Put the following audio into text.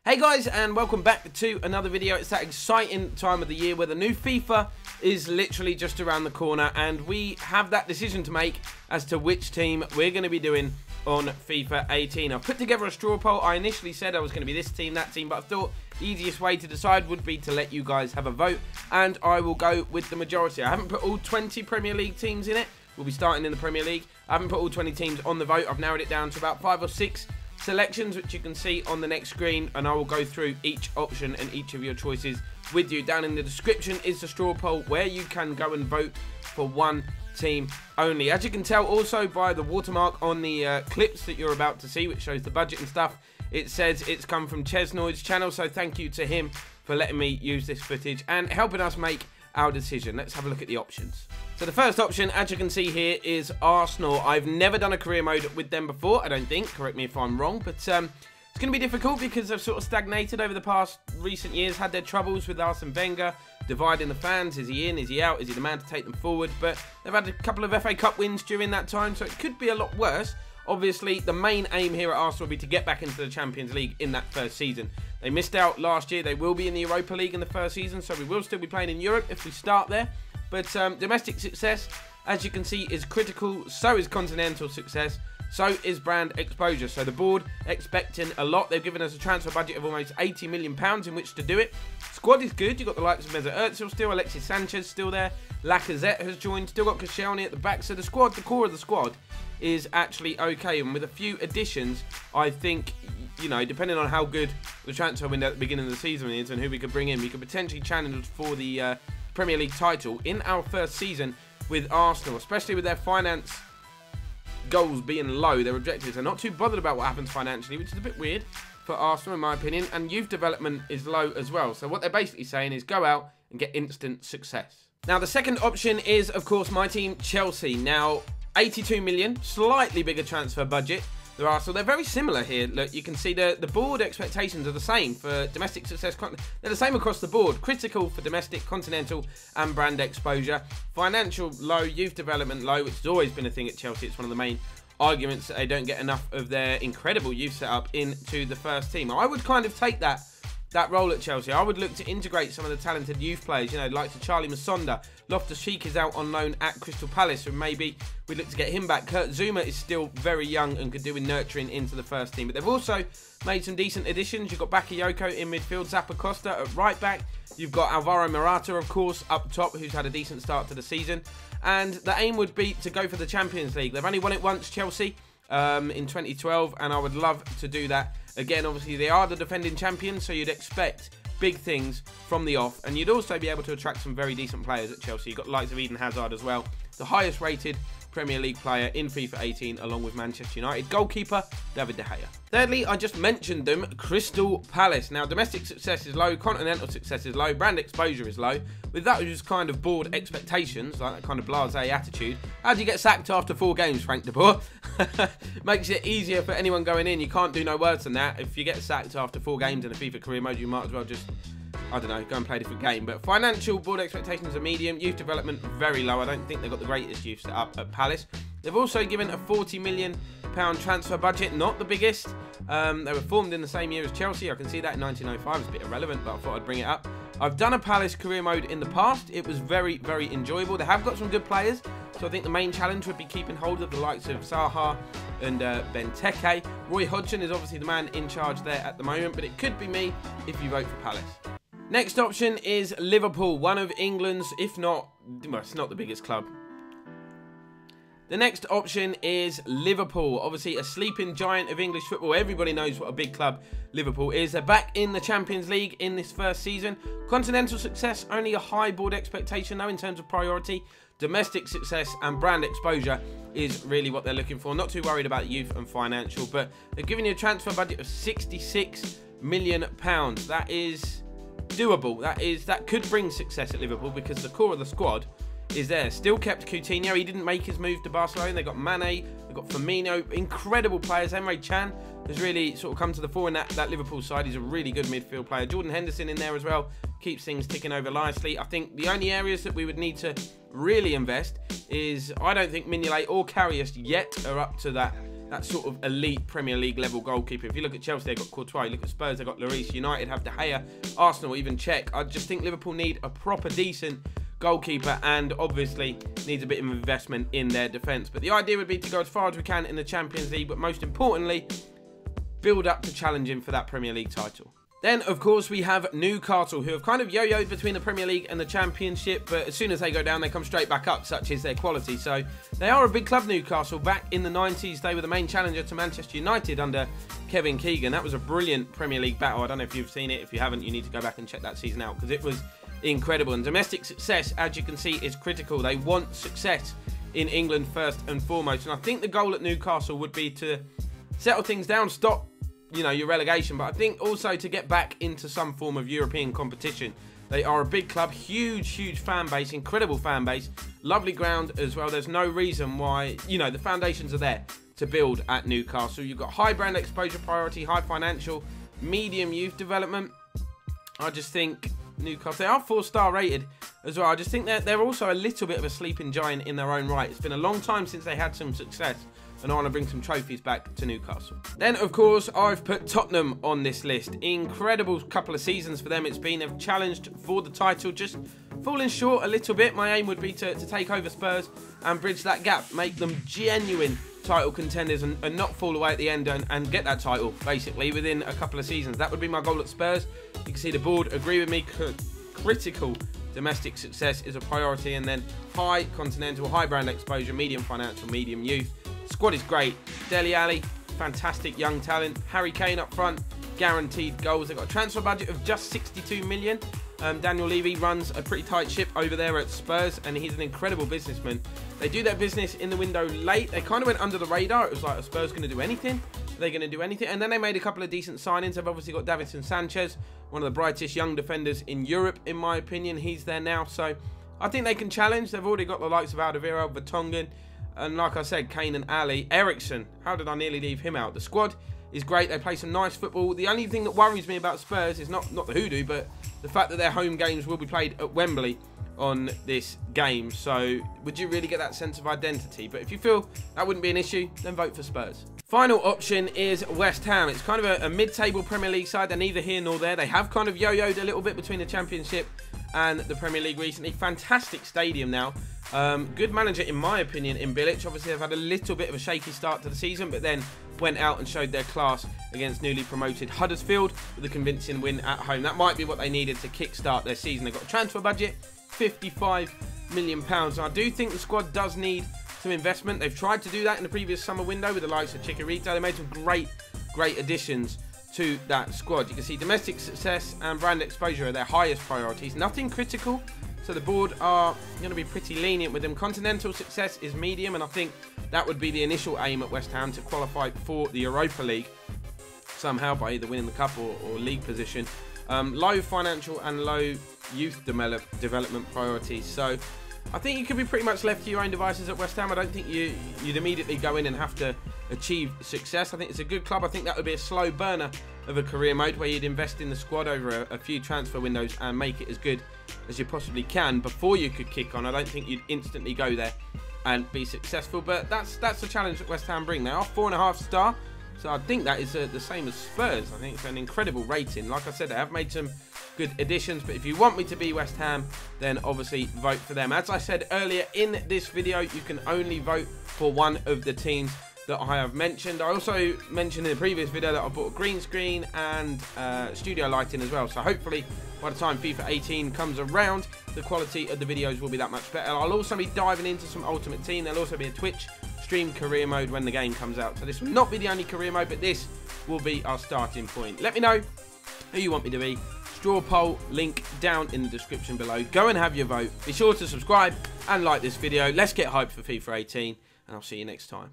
Hey guys, and welcome back to another video. It's that exciting time of the year where the new FIFA is literally just around the corner, and we have that decision to make as to which team we're going to be doing on FIFA 18. I've put together a straw poll. I initially said I was going to be this team, that team, but I thought the easiest way to decide would be to let you guys have a vote, and I will go with the majority. I haven't put all 20 Premier League teams in it. We'll be starting in the Premier League. I haven't put all 20 teams on the vote. I've narrowed it down to about 5 or 6 selections, which you can see on the next screen, and I will go through each option and each of your choices with you. Down in the description is the straw poll where you can go and vote for one team only. As you can tell also by the watermark on the clips that you're about to see, which shows the budget and stuff, it says it's come from Chesnoid's channel, so thank you to him for letting me use this footage and helping us make our decision. Let's have a look at the options. So the first option, as you can see here, is Arsenal. I've never done a career mode with them before, I don't think. Correct me if I'm wrong, but it's going to be difficult because they've sort of stagnated over the past recent years, had their troubles with Arsene Wenger, dividing the fans. Is he in? Is he out? Is he the man to take them forward? But they've had a couple of FA Cup wins during that time, so it could be a lot worse. Obviously, the main aim here at Arsenal will be to get back into the Champions League in that first season. They missed out last year. They will be in the Europa League in the first season, so we will still be playing in Europe if we start there. But domestic success, as you can see, is critical. So is continental success. So is brand exposure. So the board expecting a lot. They've given us a transfer budget of almost £80 million in which to do it. Squad is good. You've got the likes of Mesut Ozil still, Alexis Sanchez still there. Lacazette has joined. Still got Koscielny at the back. So the squad, the core of the squad, is actually okay. And with a few additions, I think, you know, depending on how good the transfer window at the beginning of the season is and who we could bring in, we could potentially challenge for the Premier League title in our first season with Arsenal, especially with their finance goals being low, their objectives. They're not too bothered about what happens financially, which is a bit weird for Arsenal in my opinion, and youth development is low as well. So what they're basically saying is go out and get instant success. Now the second option is, of course, my team, Chelsea. Now 82 million, slightly bigger transfer budget. So they're very similar here. Look, you can see the board expectations are the same for domestic success. They're the same across the board. Critical for domestic, continental, and brand exposure. Financial low, youth development low, which has always been a thing at Chelsea. It's one of the main arguments that they don't get enough of their incredible youth setup into the first team. I would kind of take that role at Chelsea. I would look to integrate some of the talented youth players, you know, like to Charlie Masonda. Loftus-Cheek is out on loan at Crystal Palace, and maybe we'd look to get him back. Kurt Zuma is still very young and could do with nurturing into the first team. But they've also made some decent additions. You've got Bakayoko in midfield, Zappacosta at right back. You've got Alvaro Morata, of course, up top, who's had a decent start to the season. And the aim would be to go for the Champions League. They've only won it once, Chelsea, in 2012, and I would love to do that again. Obviously, they are the defending champions, so you'd expect big things from the off, and you'd also be able to attract some very decent players at Chelsea. You've got the likes of Eden Hazard as well, the highest rated Premier League player in FIFA 18, along with Manchester United goalkeeper David De Gea. Thirdly, I just mentioned them, Crystal Palace. Now, domestic success is low, continental success is low, brand exposure is low. With that, just kind of board expectations, like that kind of blasé attitude. How do you get sacked after 4 games, Frank de Boer? Makes it easier for anyone going in. You can't do no worse than that. If you get sacked after 4 games in a FIFA career mode, you might as well just, I don't know, go and play a different game. But financial board expectations are medium. Youth development, very low. I don't think they've got the greatest youth set up at Palace. They've also given a £40 million transfer budget, not the biggest. They were formed in the same year as Chelsea. I can see that in 1905. It's a bit irrelevant, but I thought I'd bring it up. I've done a Palace career mode in the past. It was very, very enjoyable. They have got some good players, so I think the main challenge would be keeping hold of the likes of Zaha and Benteke. Roy Hodgson is obviously the man in charge there at the moment, but it could be me if you vote for Palace. Next option is Liverpool, one of England's, if not, well, it's not the biggest club. The next option is Liverpool, obviously a sleeping giant of English football. Everybody knows what a big club Liverpool is. They're back in the Champions League in this first season. Continental success, only a high board expectation though in terms of priority. Domestic success and brand exposure is really what they're looking for. Not too worried about youth and financial, but they're giving you a transfer budget of £66 million. That is doable. That could bring success at Liverpool because the core of the squad is there. Still kept Coutinho. He didn't make his move to Barcelona. They got Mane, they got Firmino, incredible players. Emre Can has really sort of come to the fore in that Liverpool side. He's a really good midfield player. Jordan Henderson in there as well keeps things ticking over nicely. I think the only areas that we would need to really invest is, I don't think Mignolet or Karius yet are up to that that sort of elite Premier League level goalkeeper. If you look at Chelsea, they've got Courtois. You look at Spurs, they've got Lloris. United have De Gea. Arsenal, even Cech. I just think Liverpool need a proper decent goalkeeper, and obviously needs a bit of investment in their defence. But the idea would be to go as far as we can in the Champions League, but most importantly, build up to challenging for that Premier League title. Then, of course, we have Newcastle, who have kind of yo-yoed between the Premier League and the Championship, but as soon as they go down, they come straight back up, such is their quality. So, they are a big club, Newcastle. Back in the 90s, they were the main challenger to Manchester United under Kevin Keegan. That was a brilliant Premier League battle. I don't know if you've seen it. If you haven't, you need to go back and check that season out, because it was incredible. And domestic success, as you can see, is critical. They want success in England first and foremost. And I think the goal at Newcastle would be to settle things down, stop, you know, your relegation, but I think also to get back into some form of European competition. They are a big club, huge fan base, incredible fan base, lovely ground as well. There's no reason why, you know, the foundations are there to build at Newcastle. You've got high brand exposure priority, high financial, medium youth development. I just think Newcastle, they are 4-star rated as well. I just think they're also a little bit of a sleeping giant in their own right. It's been a long time since they had some success, and I want to bring some trophies back to Newcastle. Then, of course, I've put Tottenham on this list. Incredible couple of seasons for them it's been. They've challenged for the title, just falling short a little bit. My aim would be to take over Spurs and bridge that gap, make them genuine title contenders and not fall away at the end and get that title, basically, within a couple of seasons. That would be my goal at Spurs. You can see the board agree with me. Critical domestic success is a priority, and then high continental, high brand exposure, medium financial, medium youth. Squad is great. Dele Alli, fantastic young talent. Harry Kane up front, guaranteed goals. They've got a transfer budget of just 62 million. Daniel Levy runs a pretty tight ship over there at Spurs, and he's an incredible businessman. They do their business in the window late. They kind of went under the radar. It was like, are Spurs going to do anything? Are they going to do anything? And then they made a couple of decent signings. They've obviously got Davinson Sanchez, one of the brightest young defenders in Europe, in my opinion. He's there now. So I think they can challenge. They've already got the likes of Alderweireld, Vertonghen, and like I said, Kane and Ali. Ericsson, how did I nearly leave him out? The squad is great. They play some nice football. The only thing that worries me about Spurs is not the hoodoo, but the fact that their home games will be played at Wembley on this game. So would you really get that sense of identity? But if you feel that wouldn't be an issue, then vote for Spurs. Final option is West Ham. It's kind of a mid-table Premier League side. They're neither here nor there. They have kind of yo-yoed a little bit between the Championship and the Premier League recently. Fantastic stadium now. Good manager, in my opinion, in Bilic. Obviously, they've had a little bit of a shaky start to the season, but then went out and showed their class against newly promoted Huddersfield with a convincing win at home. That might be what they needed to kickstart their season. They've got a transfer budget, £55 million. And I do think the squad does need some investment. They've tried to do that in the previous summer window with the likes of Chicharito. They made some great additions to that squad. You can see domestic success and brand exposure are their highest priorities. Nothing critical. So the board are going to be pretty lenient with them. Continental success is medium, and I think that would be the initial aim at West Ham, to qualify for the Europa League somehow by either winning the cup or league position. Low financial and low youth development priorities. So I think you could be pretty much left to your own devices at West Ham. I don't think you'd immediately go in and have to achieve success. I think it's a good club. I think that would be a slow burner of a career mode where you'd invest in the squad over a few transfer windows and make it as good as you possibly can before you could kick on. I don't think you'd instantly go there and be successful, but that's the challenge that West Ham bring. They are 4.5 star, so I think that is the same as Spurs. I think it's an incredible rating. Like I said, they have made some good additions, but if you want me to be West Ham, then obviously vote for them. As I said earlier in this video, you can only vote for one of the teams that I have mentioned. I also mentioned in the previous video that I bought a green screen and studio lighting as well. So hopefully by the time FIFA 18 comes around, the quality of the videos will be that much better. I'll also be diving into some Ultimate Team. There'll also be a Twitch stream career mode when the game comes out. So this will not be the only career mode, but this will be our starting point. Let me know who you want me to be. Straw poll link down in the description below. Go and have your vote. Be sure to subscribe and like this video. Let's get hyped for FIFA 18, and I'll see you next time.